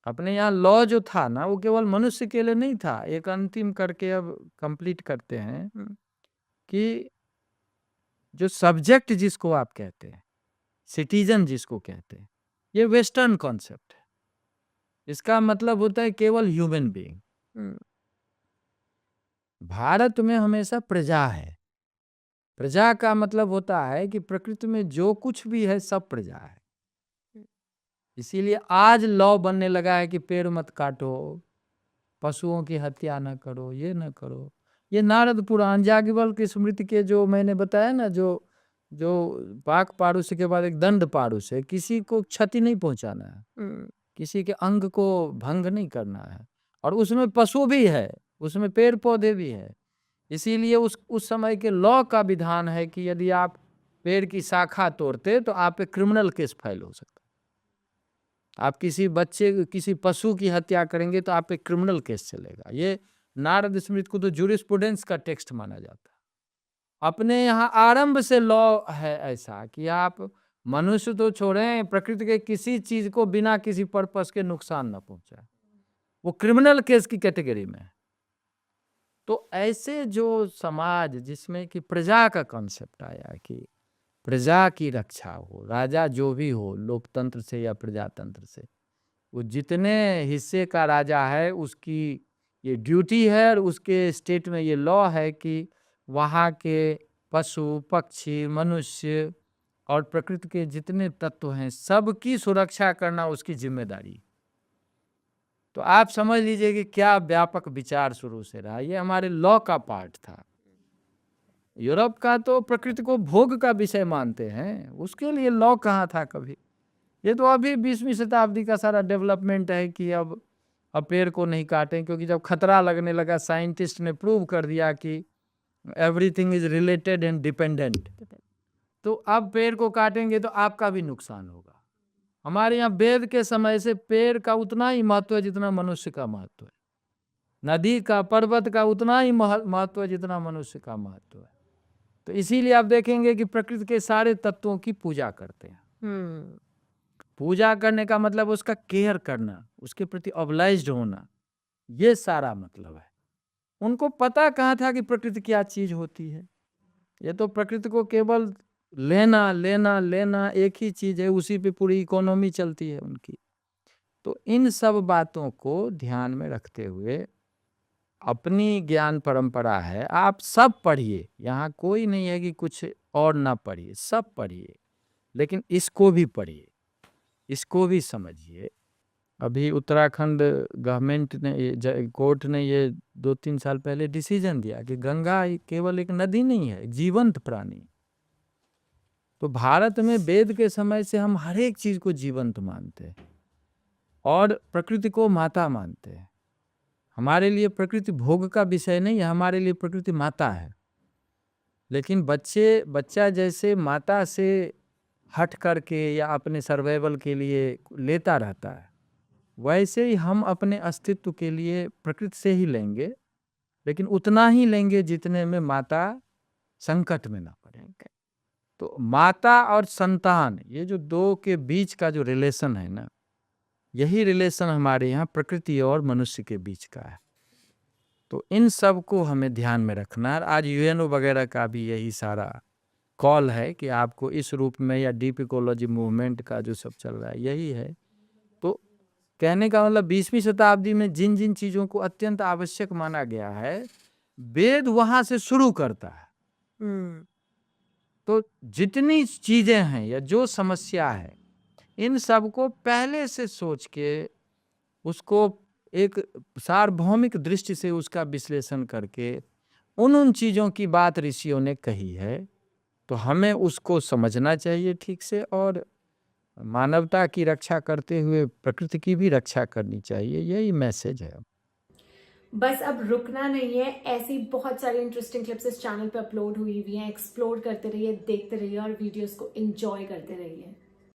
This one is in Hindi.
अपने यहाँ लॉ जो था ना वो केवल मनुष्य के लिए नहीं था, एक अंतिम करके अब कंप्लीट करते हैं कि जो सब्जेक्ट जिसको आप कहते हैं, सिटीजन जिसको कहते हैं, ये वेस्टर्न कॉन्सेप्ट है। इसका मतलब होता है केवल ह्यूमन बीइंग। भारत में हमेशा प्रजा है। प्रजा का मतलब होता है कि प्रकृति में जो कुछ भी है सब प्रजा है। इसीलिए आज लॉ बनने लगा है कि पेड़ मत काटो, पशुओं की हत्या न करो, ये न करो। ये नारद पुराण याज्ञवल्क्य की स्मृति के जो मैंने बताया ना, जो पाक पारुष्य के बाद एक दंड पारुष्य है, किसी को क्षति नहीं पहुंचाना है, किसी के अंग को भंग नहीं करना है, और उसमें पशु भी है, उसमें पेड़ पौधे भी है। इसीलिए उस समय के लॉ का विधान है कि यदि आप पेड़ की शाखा तोड़ते तो आप पे क्रिमिनल केस फाइल हो सकता है। आप किसी पशु की हत्या करेंगे तो आप पे क्रिमिनल केस चलेगा। ये नारद स्मृति को तो जूरिस्प्रूडेंस का टेक्स्ट माना जाता है। अपने यहाँ आरंभ से लॉ है ऐसा कि आप मनुष्य तो छोड़ें, प्रकृति के किसी चीज को बिना किसी पर्पस के नुकसान न पहुंचाए, वो क्रिमिनल केस की कैटेगरी में है। तो ऐसे जो समाज जिसमें कि प्रजा का कॉन्सेप्ट आया कि प्रजा की रक्षा हो, राजा जो भी हो, लोकतंत्र से या प्रजातंत्र से, वो जितने हिस्से का राजा है उसकी ये ड्यूटी है, और उसके स्टेट में ये लॉ है कि वहाँ के पशु पक्षी मनुष्य और प्रकृति के जितने तत्व हैं सबकी सुरक्षा करना उसकी जिम्मेदारी। तो आप समझ लीजिए कि क्या व्यापक विचार शुरू से रहा। ये हमारे लॉ का पार्ट था। यूरोप का तो प्रकृति को भोग का विषय मानते हैं, उसके लिए लॉ कहाँ था कभी। ये तो अभी 20वीं शताब्दी का सारा डेवलपमेंट है कि अब पेड़ को नहीं काटें, क्योंकि जब खतरा लगने लगा साइंटिस्ट ने प्रूव कर दिया कि everything is related and dependent, तो अब पेड़ को काटेंगे तो आपका भी नुकसान होगा। हमारे यहाँ वेद के समय से पेड़ का उतना ही महत्व है जितना मनुष्य का महत्व है, नदी का पर्वत का उतना ही महत्व है जितना मनुष्य का महत्व है। तो इसीलिए आप देखेंगे कि प्रकृति के सारे तत्वों की पूजा करते हैं। पूजा करने का मतलब उसका केयर करना, उसके प्रति ऑब्लाइज्ड होना, ये सारा मतलब है। उनको पता कहाँ था कि प्रकृति क्या चीज होती है। ये तो प्रकृति को केवल लेना लेना लेना एक ही चीज है, उसी पे पूरी इकोनॉमी चलती है उनकी। तो इन सब बातों को ध्यान में रखते हुए अपनी ज्ञान परंपरा है, आप सब पढ़िए, यहाँ कोई नहीं है कि कुछ और ना पढ़िए, सब पढ़िए, लेकिन इसको भी पढ़िए, इसको भी समझिए। अभी उत्तराखंड गवर्नमेंट ने, कोर्ट ने ये 2-3 साल पहले डिसीजन दिया कि गंगा केवल एक नदी नहीं है, एक जीवंत प्राणी। तो भारत में वेद के समय से हम हर एक चीज को जीवंत मानते हैं और प्रकृति को माता मानते हैं। हमारे लिए प्रकृति भोग का विषय नहीं है, हमारे लिए प्रकृति माता है। लेकिन बच्चा जैसे माता से हट करके या अपने सर्वाइवल के लिए लेता रहता है, वैसे ही हम अपने अस्तित्व के लिए प्रकृति से ही लेंगे, लेकिन उतना ही लेंगे जितने में माता संकट में ना पड़े। तो माता और संतान, ये जो दो के बीच का जो रिलेशन है ना, यही रिलेशन हमारे यहाँ प्रकृति और मनुष्य के बीच का है। तो इन सब को हमें ध्यान में रखना है। आज यूएनओ वगैरह का भी यही सारा कॉल है कि आपको इस रूप में, या डीप इकोलॉजी मूवमेंट का जो सब चल रहा है यही है। तो कहने का मतलब 20वीं शताब्दी में जिन जिन चीज़ों को अत्यंत आवश्यक माना गया है, वेद वहाँ से शुरू करता है। तो जितनी चीज़ें हैं या जो समस्या है, इन सब को पहले से सोच के उसको एक सार्वभौमिक दृष्टि से उसका विश्लेषण करके उन चीज़ों की बात ऋषियों ने कही है, तो हमें उसको समझना चाहिए ठीक से, और मानवता की रक्षा करते हुए प्रकृति की भी रक्षा करनी चाहिए। यही मैसेज है। बस अब रुकना नहीं है, ऐसी बहुत सारी इंटरेस्टिंग क्लिप्स इस चैनल पे अपलोड हुई हैं। एक्सप्लोर करते रहिए, देखते रहिए और वीडियोस को एंजॉय करते रहिए।